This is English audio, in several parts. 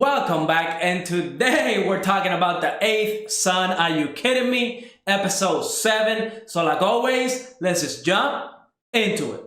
Welcome back, and today we're talking about the 8th Son, Are You Kidding Me? Episode 7. So like always, let's just jump into it.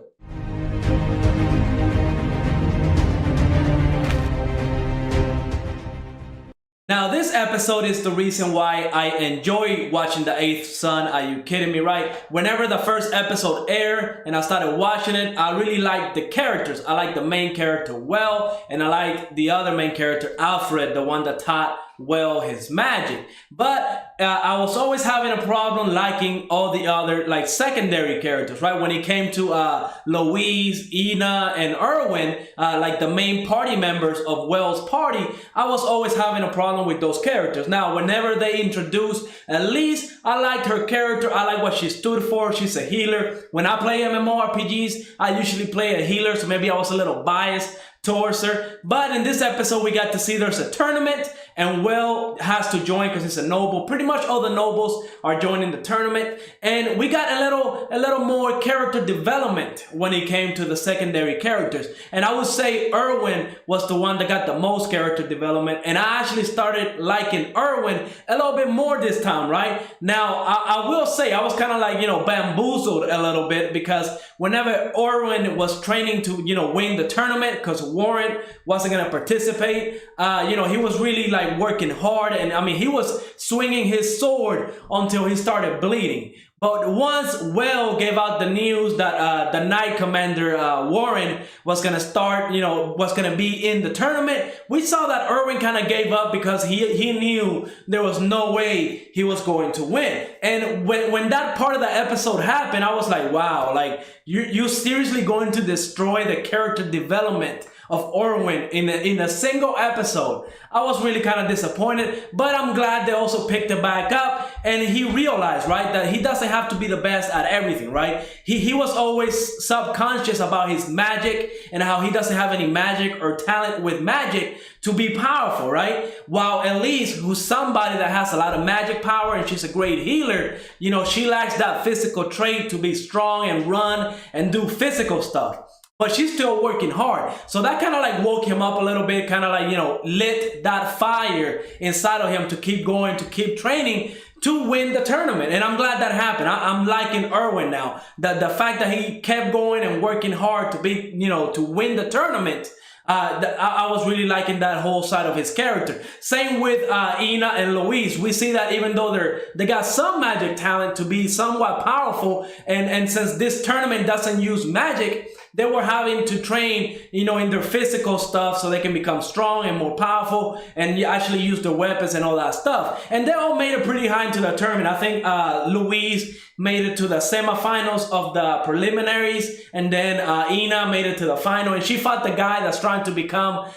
Now this episode is the reason why I enjoy watching the 8th Son, Are You Kidding Me, right? Whenever the first episode aired and I started watching it, I really liked the characters. I like the main character, Will, and I like the other main character, Alfred, the one that taught Will his magic. But I was always having a problem liking all the other like secondary characters, right? When it came to Louise, Ina, and Erwin, like the main party members of Will's party, I was always having a problem with those characters. Now, whenever they introduced Elise, I liked her character. I like what she stood for. She's a healer. When I play MMORPGs, I usually play a healer, so maybe I was a little biased towards her. But in this episode, we got to see there's a tournament and Will has to join because he's a noble. Pretty much all the nobles are joining the tournament, and we got a little more character development when it came to the secondary characters. And I would say Erwin was the one that got the most character development, and I actually started liking Erwin a little bit more this time, right? Now, I will say I was kind of like, bamboozled a little bit, because whenever Erwin was training to, win the tournament, because Warren wasn't going to participate, he was really like working hard, and I mean, he was swinging his sword until he started bleeding. But once Will gave out the news that the Knight Commander Warren was gonna start, was gonna be in the tournament, we saw that Erwin kind of gave up because he knew there was no way he was going to win. And when that part of the episode happened, I was like, wow, like you seriously going to destroy the character development of Erwin in a single episode. I was really kind of disappointed, but I'm glad they also picked it back up, and he realized, right, that he doesn't have to be the best at everything, right? He was always subconscious about his magic and how he doesn't have any magic or talent with magic to be powerful, right? While Elise, who's somebody that has a lot of magic power and she's a great healer, she lacks that physical trait to be strong and run and do physical stuff. But she's still working hard. So that kind of like woke him up a little bit, kind of like, lit that fire inside of him to keep going, to keep training, to win the tournament. And I'm glad that happened. I'm liking Erwin now. The fact that he kept going and working hard to be, to win the tournament. I was really liking that whole side of his character. Same with Ina and Louise. We see that even though they got some magic talent to be somewhat powerful, and since this tournament doesn't use magic, they were having to train, in their physical stuff so they can become strong and more powerful and actually use their weapons and all that stuff. And they all made it pretty high into the tournament. I think Louise made it to the semifinals of the preliminaries, and then Ina made it to the final, and she fought the guy that's trying to become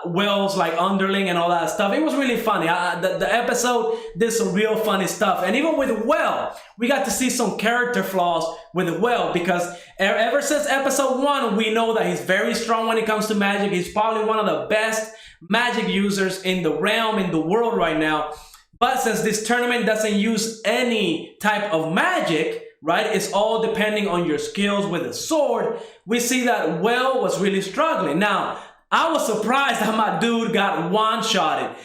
Will's like underling and all that stuff. It was really funny. The episode did some real funny stuff. And even with Will, we got to see some character flaws with Will, because ever since episode 1, we know that he's very strong when it comes to magic. He's probably one of the best magic users in the realm, in the world right now. But since this tournament doesn't use any type of magic, right, it's all depending on your skills with a sword, we see that Will was really struggling. Now, I was surprised that my dude got one-shotted.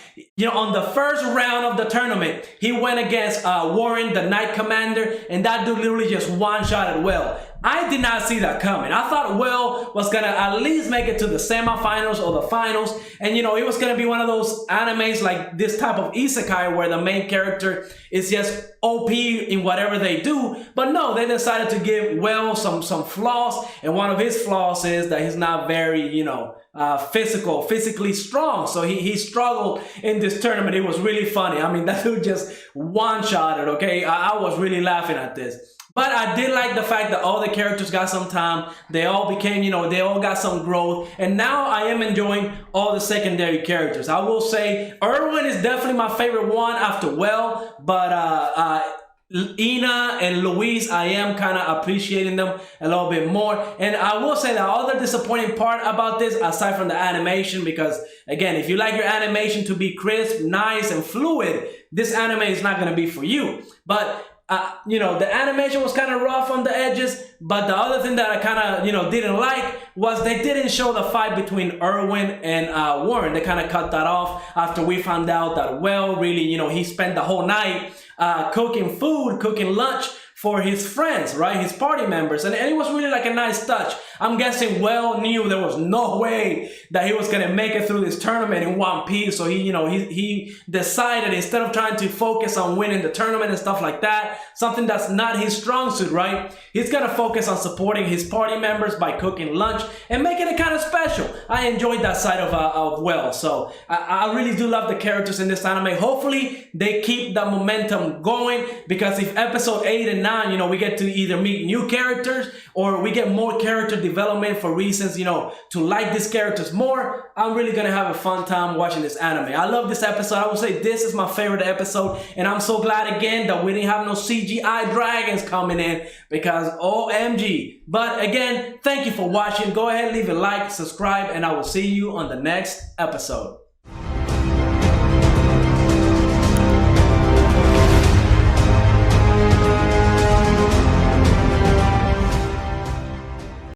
On the first round of the tournament, he went against Warren, the Knight Commander, and that dude literally just one-shotted Will. I did not see that coming. I thought Will was gonna at least make it to the semifinals or the finals, and it was gonna be one of those animes like this type of isekai where the main character is just OP in whatever they do. But no, they decided to give Will some flaws, and one of his flaws is that he's not very, physically strong. So he struggled in this tournament. It was really funny. I mean, that dude just one-shotted, okay? I was really laughing at this. But I did like the fact that all the characters got some time. They all became, they all got some growth. And now I am enjoying all the secondary characters. I will say Erwin is definitely my favorite one after Will. But Ina and Louise, I am kind of appreciating them a little bit more. And I will say the other disappointing part about this, aside from the animation, because again, if you like your animation to be crisp, nice, and fluid, this anime is not going to be for you. But the animation was kind of rough on the edges, but the other thing that I kind of, didn't like was they didn't show the fight between Erwin and Warren. They kind of cut that off after we found out that, well, really, he spent the whole night cooking lunch for his friends, right? His party members. And it was really like a nice touch. I'm guessing Well knew there was no way that he was going to make it through this tournament in one piece. So he decided, instead of trying to focus on winning the tournament and stuff like that, something that's not his strong suit, right? He's going to focus on supporting his party members by cooking lunch and making it kind of special. I enjoyed that side of Well. So I really do love the characters in this anime. Hopefully they keep the momentum going, because if episode 8 and 9, we get to either meet new characters or we get more character development for reasons, to like these characters more, I'm really gonna have a fun time watching this anime. I love this episode. I would say this is my favorite episode, and I'm so glad again that we didn't have no CGI dragons coming in, because OMG. But again, thank you for watching. Go ahead, leave a like, subscribe, and I will see you on the next episode.